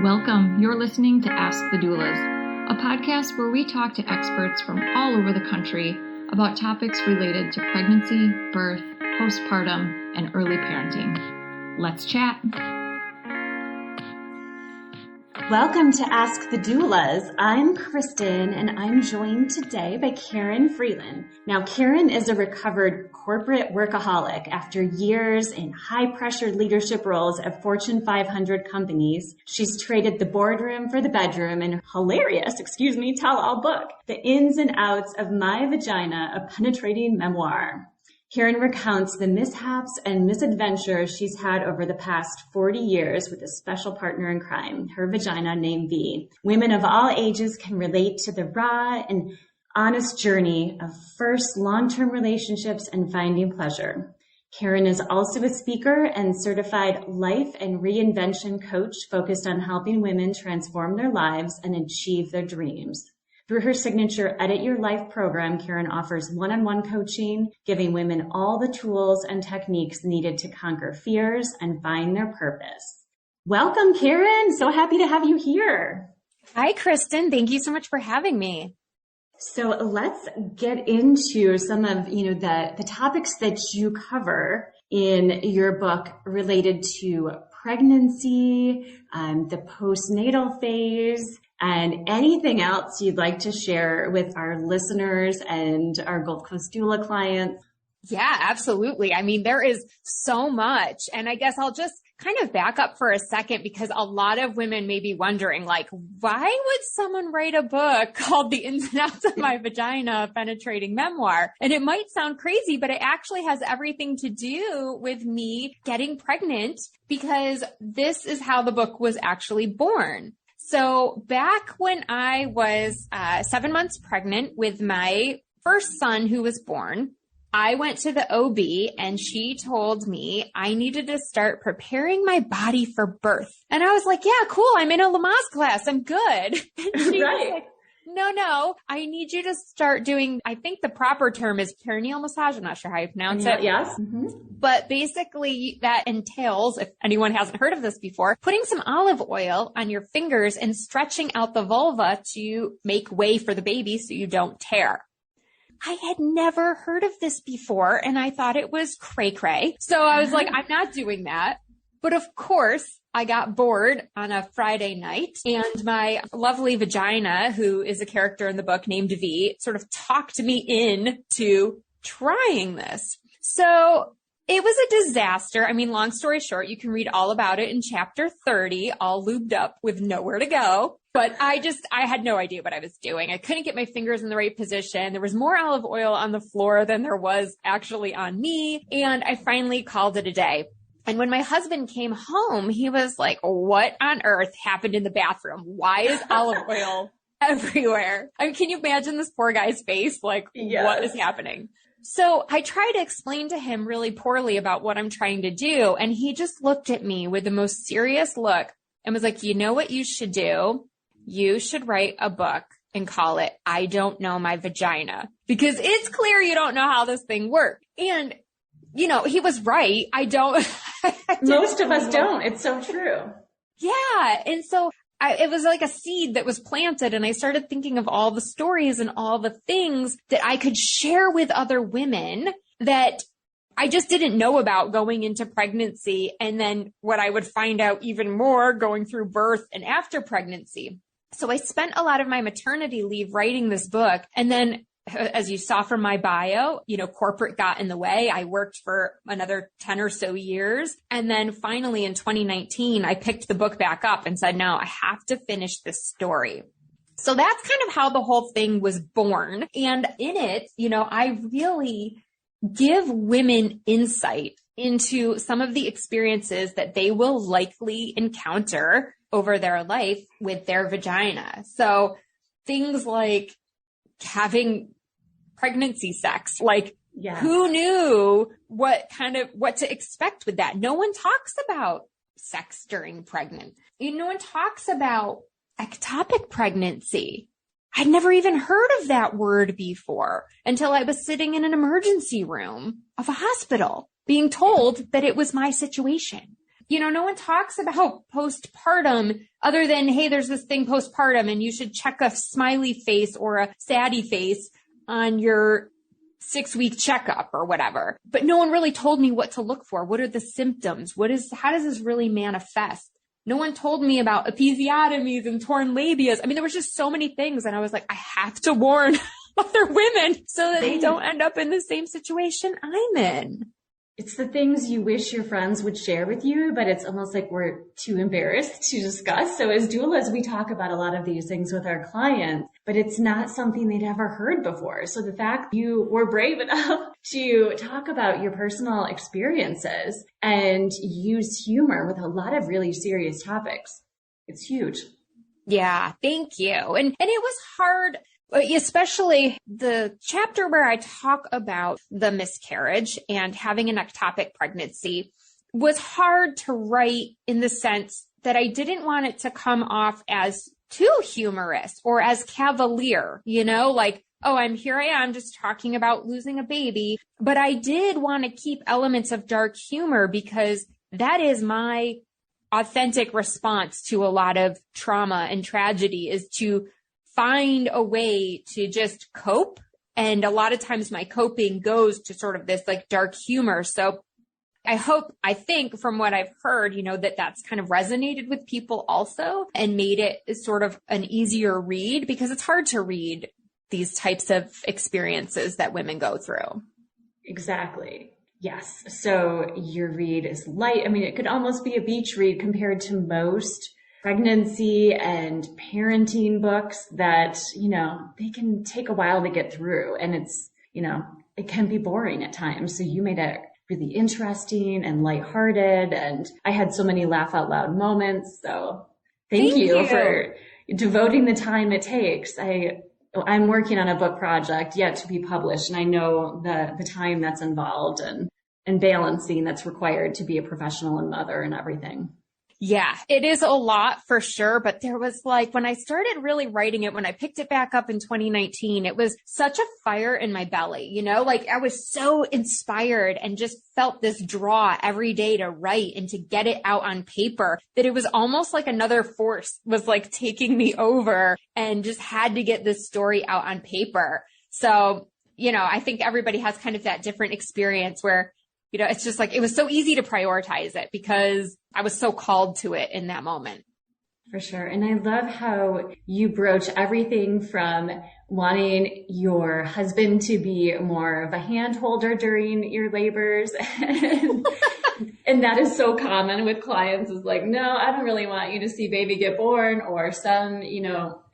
Welcome. You're listening to Ask the Doulas, a podcast where we talk to experts from all over the country about topics related to pregnancy, birth, postpartum, and early parenting. Let's chat. Welcome to Ask the Doulas. I'm Kristin, and I'm joined today by Karin Freeland. Now, Karin is a recovered corporate workaholic. After years in high-pressure leadership roles at Fortune 500 companies, she's traded the boardroom for the bedroom in her hilarious, tell-all book, The Ins and Outs of My Vagina, a Penetrating Memoir. Karin recounts the mishaps and misadventures she's had over the past 40 years with a special partner in crime, her vagina named V. Women of all ages can relate to the raw and honest journey of first long-term relationships and finding pleasure. Karin is also a speaker and certified life and reinvention coach focused on helping women transform their lives and achieve their dreams. Through her signature Edit Your Life program, Karin offers one-on-one coaching, giving women all the tools and techniques needed to conquer fears and find their purpose. Welcome, Karin. So happy to have you here. Hi, Kristin. Thank you so much for having me. So let's get into some of, the topics that you cover in your book related to pregnancy, the postnatal phase, and anything else you'd like to share with our listeners and our Gold Coast doula clients. Yeah, absolutely. I mean, there is so much. And I guess I'll just kind of back up for a second because a lot of women may be wondering, like, why would someone write a book called The Ins and Outs of My Vagina, a Penetrating Memoir? And it might sound crazy, but it actually has everything to do with me getting pregnant because this is how the book was actually born. So back when I was 7 months pregnant with my first son who was born, I went to the OB and she told me I needed to start preparing my body for birth. And I was like, yeah, cool. I'm in a Lamaze class. I'm good. And she was like, no, I need you to start doing, I think the proper term is perineal massage. I'm not sure how you pronounce it. Yes. Mm-hmm. But basically that entails, if anyone hasn't heard of this before, putting some olive oil on your fingers and stretching out the vulva to make way for the baby so you don't tear. I had never heard of this before and I thought it was cray-cray. So I was like, I'm not doing that. But of course, I got bored on a Friday night and my lovely vagina, who is a character in the book named V, sort of talked me into trying this. So it was a disaster. I mean, long story short, you can read all about it in chapter 30, all lubed up with nowhere to go. But I had no idea what I was doing. I couldn't get my fingers in the right position. There was more olive oil on the floor than there was actually on me. And I finally called it a day. And when my husband came home, he was like, what on earth happened in the bathroom? Why is olive oil everywhere? I mean, can you imagine this poor guy's face? Like, yes. What is happening? So I tried to explain to him really poorly about what I'm trying to do. And he just looked at me with the most serious look and was like, you know what you should do? You should write a book and call it, I Don't Know My Vagina, because it's clear you don't know how this thing works. And he was right. Most of us don't. It's so true. Yeah. And so it was like a seed that was planted. And I started thinking of all the stories and all the things that I could share with other women that I just didn't know about going into pregnancy. And then what I would find out even more going through birth and after pregnancy. So I spent a lot of my maternity leave writing this book. And then as you saw from my bio, corporate got in the way. I worked for another 10 or so years. And then finally in 2019, I picked the book back up and said, no, I have to finish this story. So that's kind of how the whole thing was born. And in it, I really give women insight into some of the experiences that they will likely encounter over their life with their vagina. So things like having pregnancy sex, like who knew what to expect with that? No one talks about sex during pregnancy. No one talks about ectopic pregnancy. I'd never even heard of that word before until I was sitting in an emergency room of a hospital being told that it was my situation. no one talks about postpartum other than, hey, there's this thing postpartum and you should check a smiley face or a saddy face on your 6-week checkup or whatever. But no one really told me what to look for. What are the symptoms? how does this really manifest? No one told me about episiotomies and torn labias. I mean, there was just so many things. And I was like, I have to warn other women so that they don't end up in the same situation I'm in. It's the things you wish your friends would share with you, but it's almost like we're too embarrassed to discuss. So as doulas, we talk about a lot of these things with our clients, but it's not something they'd ever heard before. So the fact you were brave enough to talk about your personal experiences and use humor with a lot of really serious topics, it's huge. Yeah, thank you. And it was hard, especially the chapter where I talk about the miscarriage and having an ectopic pregnancy was hard to write in the sense that I didn't want it to come off as too humorous or as cavalier, like, oh, here I am just talking about losing a baby. But I did want to keep elements of dark humor because that is my authentic response to a lot of trauma and tragedy, is to find a way to just cope. And a lot of times my coping goes to sort of this like dark humor. So I think from what I've heard, that's kind of resonated with people also and made it sort of an easier read, because it's hard to read these types of experiences that women go through. Exactly. Yes. So your read is light. I mean, it could almost be a beach read compared to most pregnancy and parenting books that, they can take a while to get through, and it's, it can be boring at times. So you made it really interesting and lighthearted, and I had so many laugh out loud moments. So thank you for devoting the time it takes. I'm working on a book project yet to be published, and I know the time that's involved and balancing that's required to be a professional and mother and everything. Yeah, it is a lot for sure. But there was when I started really writing it, when I picked it back up in 2019, it was such a fire in my belly, I was so inspired and just felt this draw every day to write and to get it out on paper, that it was almost like another force was taking me over and just had to get this story out on paper. So, I think everybody has kind of that different experience where, it's just it was so easy to prioritize it because I was so called to it in that moment. For sure. And I love how you broach everything from wanting your husband to be more of a hand holder during your labors. And that is so common with clients, is no, I don't really want you to see baby get born. Or some,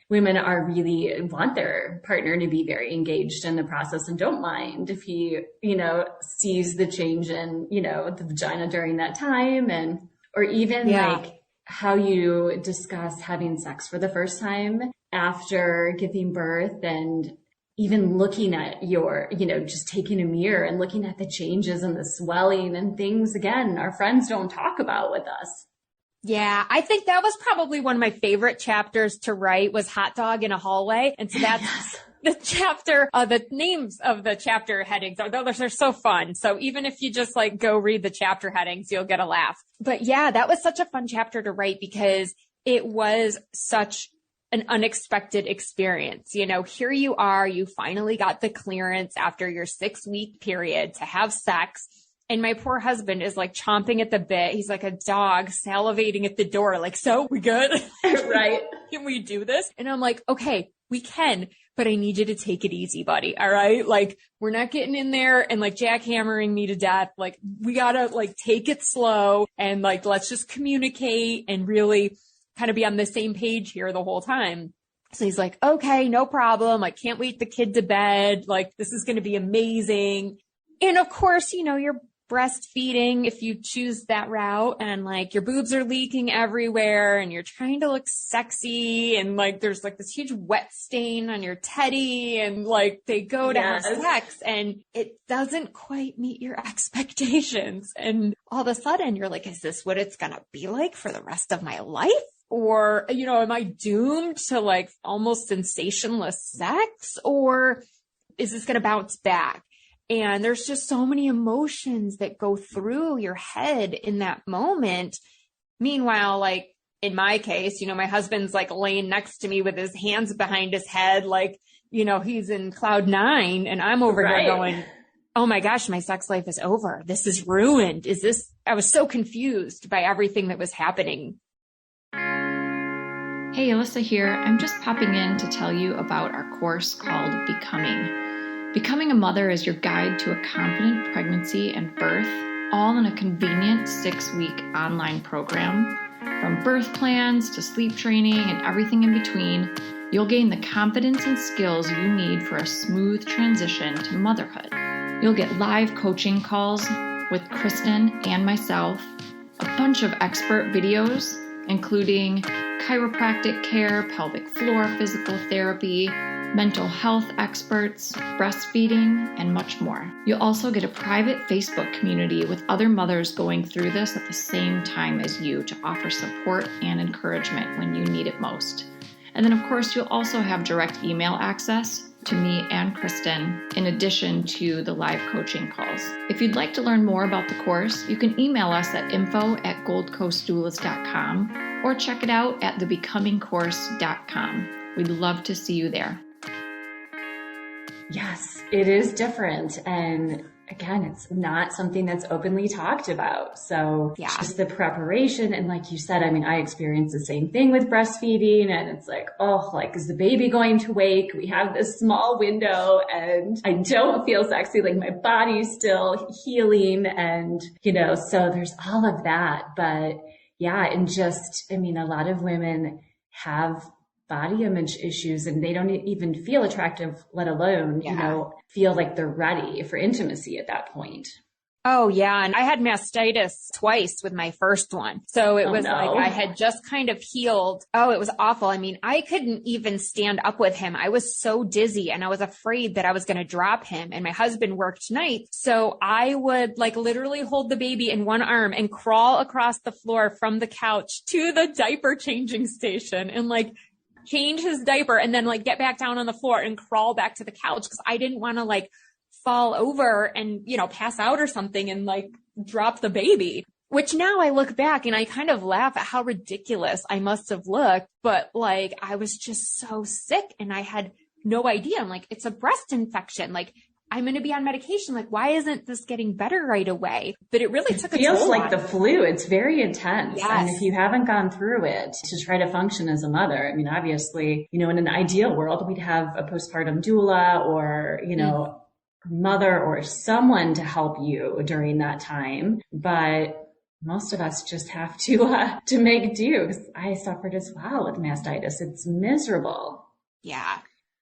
women want their partner to be very engaged in the process and don't mind if he, sees the change in, the vagina during that time. Or even how you discuss having sex for the first time after giving birth, and even looking at your, just taking a mirror and looking at the changes and the swelling and things, again, our friends don't talk about with us. Yeah, I think that was probably one of my favorite chapters to write, was Hot Dog in a Hallway. And so that's the chapter, the names of the chapter headings, those are so fun. So even if you just go read the chapter headings, you'll get a laugh. But yeah, that was such a fun chapter to write because it was such an unexpected experience. Here you are, you finally got the clearance after your 6-week period to have sex. And my poor husband is chomping at the bit. He's like a dog salivating at the door. So we good? Right. Can we do this? And I'm like, okay, we can, but I need you to take it easy, buddy. All right. We're not getting in there and jackhammering me to death. We gotta take it slow and let's just communicate and really kind of be on the same page here the whole time. So he's like, okay, no problem. I can't wait the kid to bed. This is going to be amazing. And of course, you're breastfeeding if you choose that route, and your boobs are leaking everywhere and you're trying to look sexy, and there's this huge wet stain on your teddy, and they go to have sex and it doesn't quite meet your expectations. And all of a sudden you're like, is this what it's gonna be like for the rest of my life? Or, am I doomed to almost sensationless sex, or is this gonna bounce back? And there's just so many emotions that go through your head in that moment. Meanwhile, like in my case, my husband's like laying next to me with his hands behind his head, like, he's in cloud nine, and I'm over here going, oh my gosh, my sex life is over. This is ruined. I was so confused by everything that was happening. Hey, Alyssa here. I'm just popping in to tell you about our course called Becoming. Becoming a Mother is your guide to a confident pregnancy and birth, all in a convenient 6-week online program. From birth plans to sleep training and everything in between, you'll gain the confidence and skills you need for a smooth transition to motherhood. You'll get live coaching calls with Kristin and myself, a bunch of expert videos, including chiropractic care, pelvic floor physical therapy, mental health experts, breastfeeding, and much more. You'll also get a private Facebook community with other mothers going through this at the same time as you to offer support and encouragement when you need it most. And then, of course, you'll also have direct email access to me and Kristin, in addition to the live coaching calls. If you'd like to learn more about the course, you can email us at info@goldcoastdoulas.com or check it out at thebecomingcourse.com. We'd love to see you there. Yes, it is different. And again, it's not something that's openly talked about. So just the preparation. And like you said, I experienced the same thing with breastfeeding, and it's like, is the baby going to wake? We have this small window and I don't feel sexy. Like my body's still healing and, so there's all of that. But and just, a lot of women have body image issues and they don't even feel attractive, let alone, feel like they're ready for intimacy at that point. Oh yeah. And I had mastitis twice with my first one. So it was like I had just kind of healed. Oh, it was awful. I couldn't even stand up with him. I was so dizzy and I was afraid that I was going to drop him, and my husband worked nights. So I would like literally hold the baby in one arm and crawl across the floor from the couch to the diaper changing station and like change his diaper and then like get back down on the floor and crawl back to the couch because I didn't want to like fall over and, pass out or something and like drop the baby, which now I look back and I kind of laugh at how ridiculous I must have looked. But like, I was just so sick and I had no idea. I'm like, it's a breast infection. Like, I'm going to be on medication. Like, why isn't this getting better right away? But it really took a toll. It feels like the flu. It's very intense. Yes. And if you haven't gone through it to try to function as a mother, obviously, in an ideal world, we'd have a postpartum doula or, mother or someone to help you during that time. But most of us just have to make do. 'Cause I suffered as well with mastitis. It's miserable. Yeah.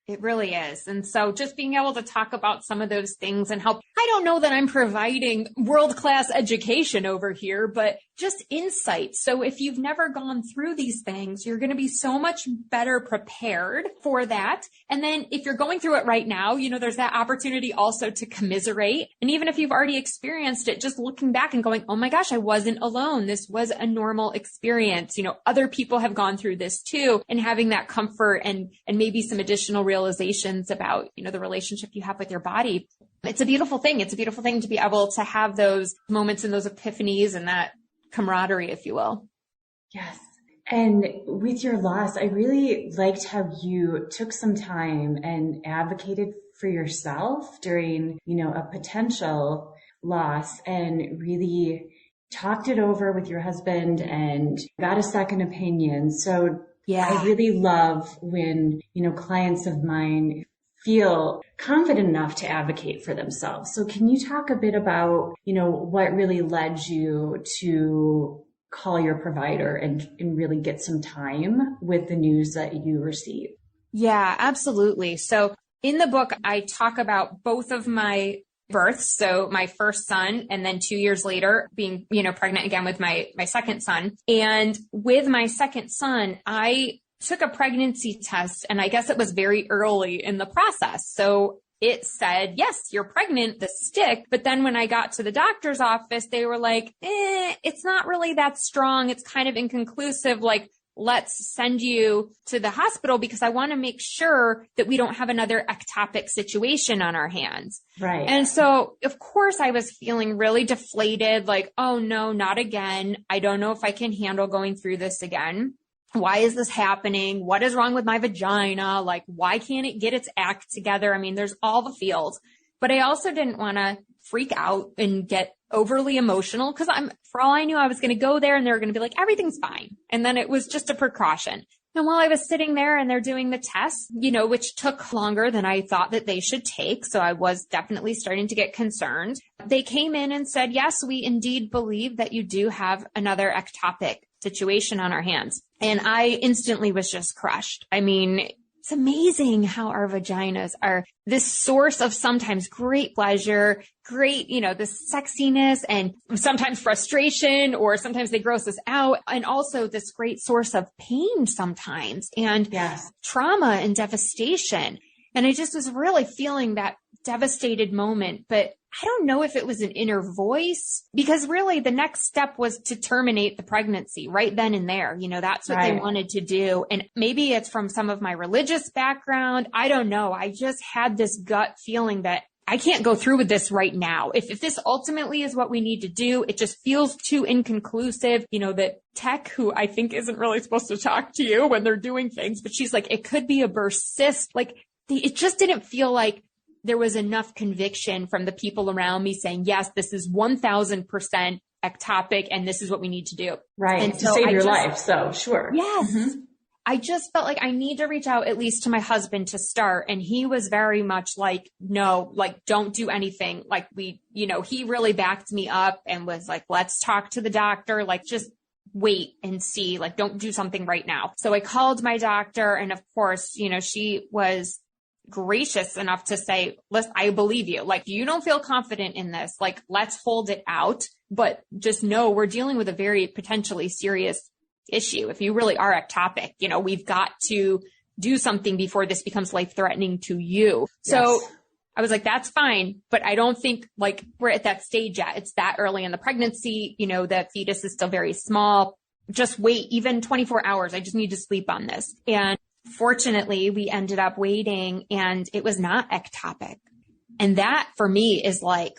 It really is. And so just being able to talk about some of those things and help, I don't know that I'm providing world-class education over here, but just insight. So if you've never gone through these things, you're going to be so much better prepared for that. And then if you're going through it right now, there's that opportunity also to commiserate. And even if you've already experienced it, just looking back and going, oh my gosh, I wasn't alone. This was a normal experience. Other people have gone through this too, and having that comfort and maybe some additional realizations about, the relationship you have with your body. It's a beautiful thing. It's a beautiful thing to be able to have those moments and those epiphanies and that camaraderie, if you will. Yes. And with your loss, I really liked how you took some time and advocated for yourself during, a potential loss and really talked it over with your husband and got a second opinion. So I really love when, clients of mine feel confident enough to advocate for themselves. So can you talk a bit about, what really led you to call your provider and really get some time with the news that you received? Yeah, absolutely. So in the book, I talk about both of my births. So my first son, and then 2 years later being, pregnant again with my second son. And with my second son, I took a pregnancy test, and I guess it was very early in the process. So it said, yes, you're pregnant, the stick. But then when I got to the doctor's office, they were like, it's not really that strong. It's kind of inconclusive. Like, let's send you to the hospital because I want to make sure that we don't have another ectopic situation on our hands. Right. And so, of course, I was feeling really deflated, like, oh no, not again. I don't know if I can handle going through this again. Why is this happening? What is wrong with my vagina? Like, why can't it get its act together? I mean, there's all the feels, but I also didn't want to freak out and get overly emotional because for all I knew, I was going to go there and they were going to be like, everything's fine. And then it was just a precaution. And while I was sitting there and they're doing the tests, which took longer than I thought that they should take. So I was definitely starting to get concerned. They came in and said, yes, we indeed believe that you do have another ectopic situation on our hands. And I instantly was just crushed. I mean, it's amazing how our vaginas are this source of sometimes great pleasure, great, this sexiness and sometimes frustration, or sometimes they gross us out. And also this great source of pain sometimes and trauma and devastation. And I just was really feeling that devastated moment, but I don't know if it was an inner voice because really the next step was to terminate the pregnancy right then and there. That's what they wanted to do. And maybe it's from some of my religious background. I don't know. I just had this gut feeling that I can't go through with this right now. If this ultimately is what we need to do, it just feels too inconclusive. That tech, who I think isn't really supposed to talk to you when they're doing things, but she's like, it could be a burst cyst. Like it just didn't feel like there was enough conviction from the people around me saying, yes, this is 1000% ectopic and this is what we need to do. Right. And to save your life. So sure. Yes. Mm-hmm. I just felt like I need to reach out at least to my husband to start. And he was very much like, no, like don't do anything. Like he really backed me up and was like, let's talk to the doctor. Like just wait and see, like don't do something right now. So I called my doctor and of course, she was gracious enough to say, listen, I believe you. Like, you don't feel confident in this. Like, let's hold it out, but just know we're dealing with a very potentially serious issue. If you really are ectopic, we've got to do something before this becomes life-threatening to you. So I was like, that's fine, but I don't think like we're at that stage yet. It's that early in the pregnancy, the fetus is still very small. Just wait, even 24 hours. I just need to sleep on this. And fortunately, we ended up waiting and it was not ectopic. And that for me is like,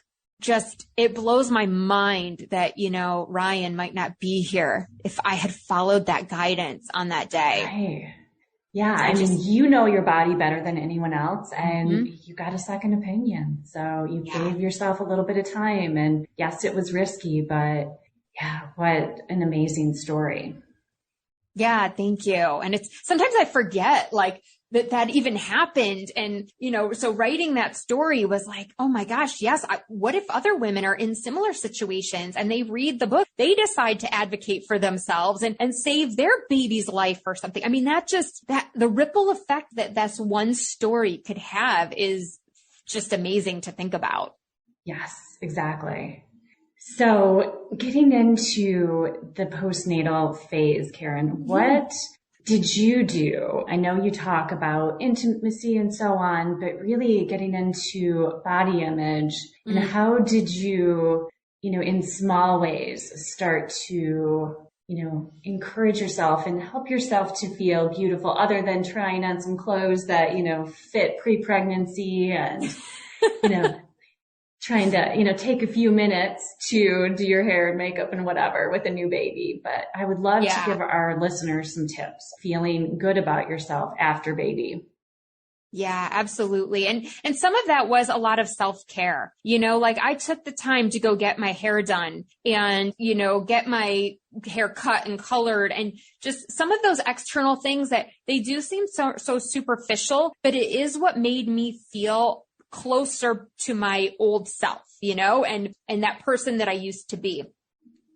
it blows my mind that, Ryan might not be here if I had followed that guidance on that day. Right. Yeah. I mean, you know your body better than anyone else and you got a second opinion. So you gave yourself a little bit of time and yes, it was risky, but yeah, what an amazing story. Yeah, thank you. And sometimes I forget like that even happened. And, so writing that story was like, oh my gosh, yes. What if other women are in similar situations and they read the book, they decide to advocate for themselves and save their baby's life or something. I mean, the ripple effect that this one story could have is just amazing to think about. Yes, exactly. So getting into the postnatal phase, Karin, what did you do? I know you talk about intimacy and so on, but really getting into body image and how did you, in small ways start to, encourage yourself and help yourself to feel beautiful other than trying on some clothes that, fit pre-pregnancy and, trying to, take a few minutes to do your hair and makeup and whatever with a new baby. But I would love to give our listeners some tips, feeling good about yourself after baby. Yeah, absolutely. And some of that was a lot of self-care, like I took the time to go get my hair done and, get my hair cut and colored and just some of those external things that they do seem so superficial, but it is what made me feel closer to my old self, and that person that I used to be.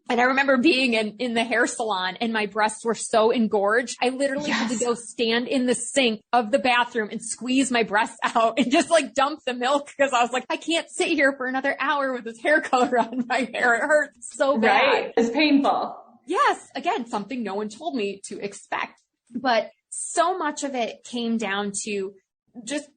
And I remember being in the hair salon and my breasts were so engorged. I literally had to go stand in the sink of the bathroom and squeeze my breasts out and just like dump the milk because I was like, I can't sit here for another hour with this hair color on my hair. It hurts so bad. Right. It's painful. Yes. Again, something no one told me to expect. But so much of it came down to just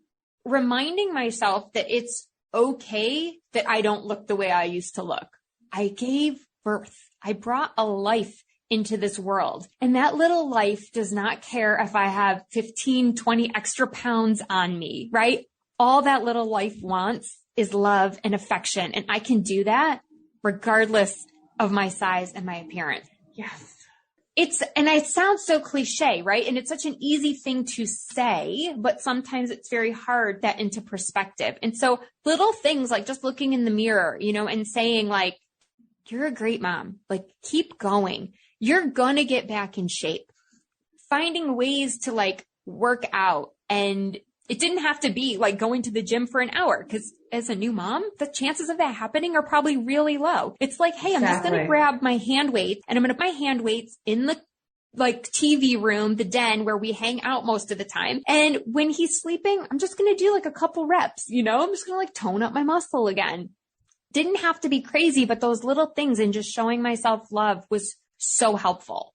reminding myself that it's okay that I don't look the way I used to look. I gave birth. I brought a life into this world. And that little life does not care if I have 15, 20 extra pounds on me, right? All that little life wants is love and affection. And I can do that regardless of my size and my appearance. Yes. And it sounds so cliche, right? And it's such an easy thing to say, but sometimes it's very hard to get into perspective. And so little things like just looking in the mirror, and saying like, you're a great mom, like keep going. You're going to get back in shape. Finding ways to like work out. And it didn't have to be like going to the gym for an hour, because as a new mom, the chances of that happening are probably really low. It's like, hey, I'm just going to grab my hand weights and I'm going to put my hand weights in the like TV room, the den where we hang out most of the time. And when he's sleeping, I'm just going to do like a couple reps, I'm just going to like tone up my muscle again. Didn't have to be crazy, but those little things and just showing myself love was so helpful.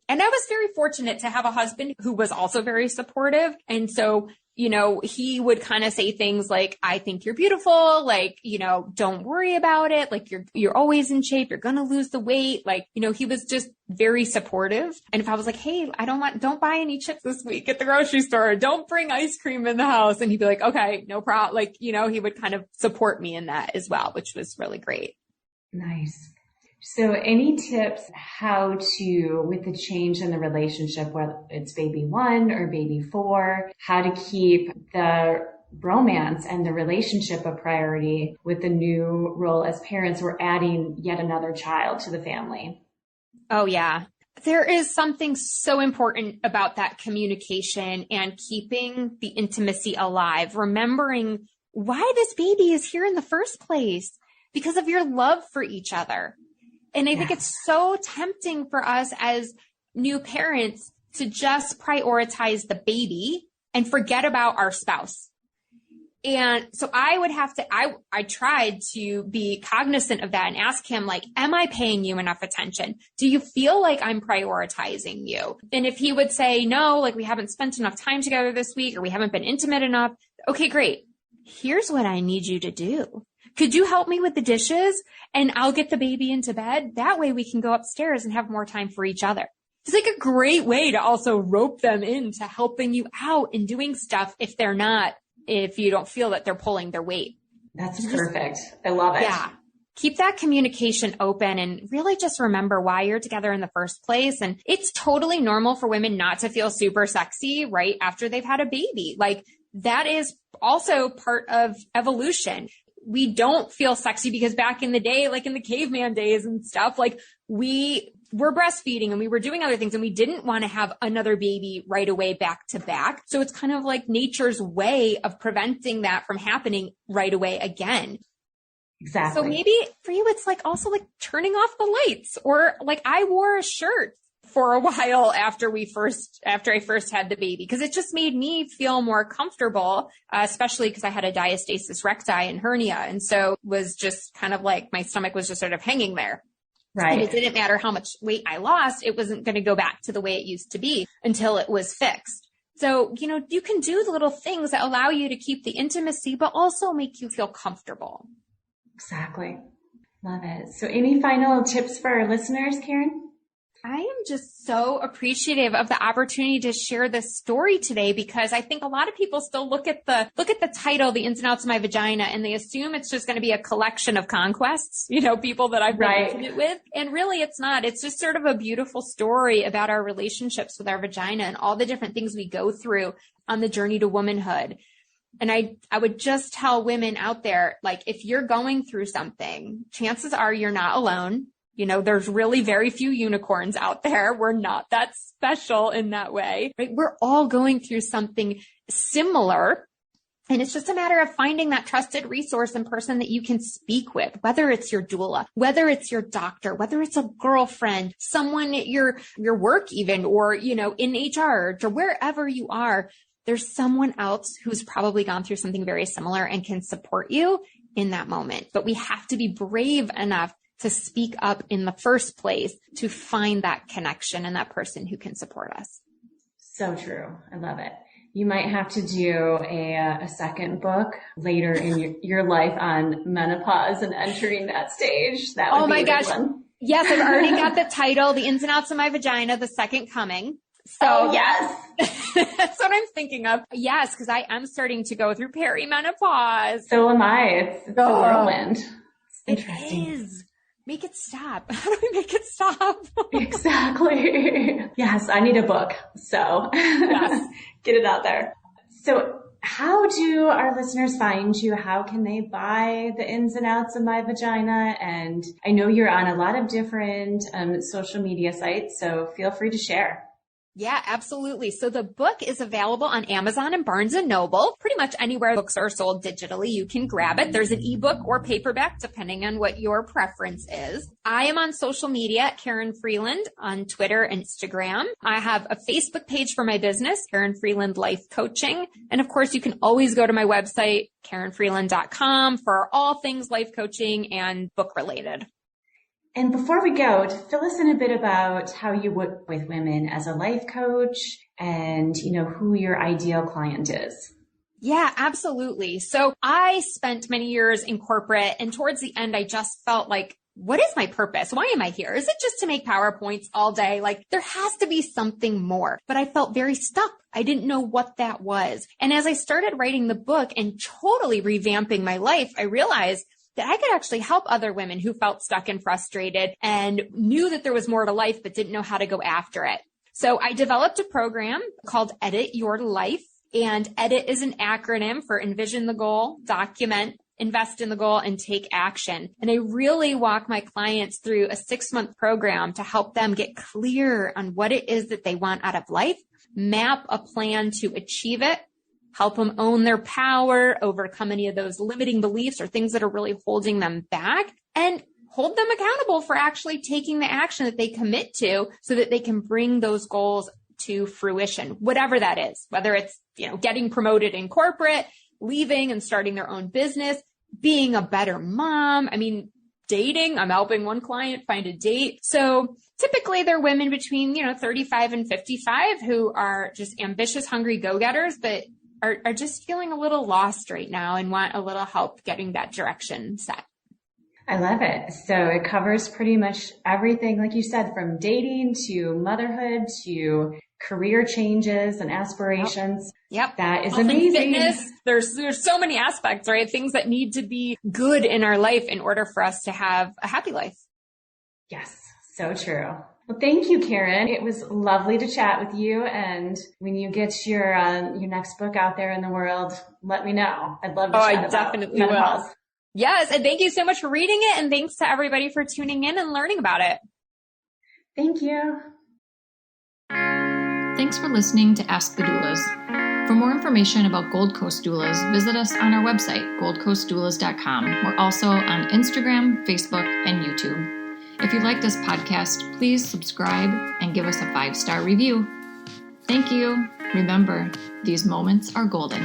And I was very fortunate to have a husband who was also very supportive. And so, he would kind of say things like, I think you're beautiful. Like, don't worry about it. Like you're always in shape. You're going to lose the weight. Like, he was just very supportive. And if I was like, hey, don't buy any chips this week at the grocery store. Don't bring ice cream in the house. And he'd be like, okay, no problem. Like, he would kind of support me in that as well, which was really great. Nice. So any tips how to, with the change in the relationship, whether it's baby 1 or baby 4, how to keep the romance and the relationship a priority with the new role as parents? We're adding yet another child to the family. Oh, yeah. There is something so important about that communication and keeping the intimacy alive, remembering why this baby is here in the first place, because of your love for each other. And I think it's so tempting for us as new parents to just prioritize the baby and forget about our spouse. And so I tried to be cognizant of that and ask him, like, am I paying you enough attention? Do you feel like I'm prioritizing you? And if he would say, no, like we haven't spent enough time together this week, or we haven't been intimate enough. Okay, great. Here's what I need you to do. Could you help me with the dishes and I'll get the baby into bed? That way we can go upstairs and have more time for each other. It's like a great way to also rope them into helping you out and doing stuff if you don't feel that they're pulling their weight. That's perfect. I love it. Yeah. Keep that communication open and really just remember why you're together in the first place. And it's totally normal for women not to feel super sexy right after they've had a baby. Like that is also part of evolution. We don't feel sexy because back in the day, like in the caveman days and stuff, like we were breastfeeding and we were doing other things and we didn't want to have another baby right away back to back. So it's kind of like nature's way of preventing that from happening right away again. Exactly. So maybe for you, it's like also like turning off the lights, or like I wore a shirt for a while after I first had the baby, because it just made me feel more comfortable, especially because I had a diastasis recti and hernia. And so it was just kind of like my stomach was just sort of hanging there. Right. And it didn't matter how much weight I lost. It wasn't going to go back to the way it used to be until it was fixed. So, you can do the little things that allow you to keep the intimacy, but also make you feel comfortable. Exactly. Love it. So any final tips for our listeners, Karin? I am just so appreciative of the opportunity to share this story today, because I think a lot of people still look at the title, The Ins and Outs of My Vagina, and they assume it's just going to be a collection of conquests, people that I've been intimate with. And really it's not. It's just sort of a beautiful story about our relationships with our vagina and all the different things we go through on the journey to womanhood. And I would just tell women out there, like, if you're going through something, chances are you're not alone. There's really very few unicorns out there. We're not that special in that way, right? We're all going through something similar. And it's just a matter of finding that trusted resource and person that you can speak with, whether it's your doula, whether it's your doctor, whether it's a girlfriend, someone at your work even, or, in HR or wherever you are. There's someone else who's probably gone through something very similar and can support you in that moment. But we have to be brave enough to speak up in the first place to find that connection and that person who can support us. So true. I love it. You might have to do a second book later in your life on menopause and entering that stage. That would be a good one. Yes, I've already got the title, The Ins and Outs of My Vagina, The Second Coming. So yes. That's what I'm thinking of. Yes, because I am starting to go through perimenopause. So am I. It's a whirlwind. It is. Make it stop. How do we make it stop? Exactly. Yes, I need a book. So yes. Get it out there. So how do our listeners find you? How can they buy The Ins and Outs of My Vagina? And I know you're on a lot of different social media sites, so feel free to share. Yeah, absolutely. So the book is available on Amazon and Barnes & Noble. Pretty much anywhere books are sold digitally, you can grab it. There's an ebook or paperback, depending on what your preference is. I am on social media at Karin Freeland on Twitter and Instagram. I have a Facebook page for my business, Karin Freeland Life Coaching. And of course, you can always go to my website, KarinFreeland.com, for all things life coaching and book related. And before we go, to fill us in a bit about how you work with women as a life coach and, who your ideal client is. Yeah, absolutely. So I spent many years in corporate, and towards the end, I just felt like, what is my purpose? Why am I here? Is it just to make PowerPoints all day? Like, there has to be something more. But I felt very stuck. I didn't know what that was. And as I started writing the book and totally revamping my life, I realized that I could actually help other women who felt stuck and frustrated and knew that there was more to life, but didn't know how to go after it. So I developed a program called Edit Your Life. And EDIT is an acronym for Envision the Goal, Document, Invest in the Goal, and Take Action. And I really walk my clients through a 6-month program to help them get clear on what it is that they want out of life, map a plan to achieve it, help them own their power, overcome any of those limiting beliefs or things that are really holding them back, and hold them accountable for actually taking the action that they commit to so that they can bring those goals to fruition, whatever that is, whether it's, getting promoted in corporate, leaving and starting their own business, being a better mom. Dating. I'm helping one client find a date. So typically they're women between, 35 and 55 who are just ambitious, hungry go-getters, but are just feeling a little lost right now and want a little help getting that direction set. I love it. So it covers pretty much everything, like you said, from dating to motherhood to career changes and aspirations. Yep. That is Health amazing. And fitness. There's so many aspects, right? Things that need to be good in our life in order for us to have a happy life. Yes. So true. Well, thank you, Karin. It was lovely to chat with you. And when you get your next book out there in the world, let me know. I'd love to chat I definitely about menopause. will. Yes. And thank you so much for reading it. And thanks to everybody for tuning in and learning about it. Thank you. Thanks for listening to Ask the Doulas. For more information about Gold Coast Doulas, visit us on our website, goldcoastdoulas.com. We're also on Instagram, Facebook, and YouTube. If you like this podcast, please subscribe and give us a 5-star review. Thank you. Remember, these moments are golden.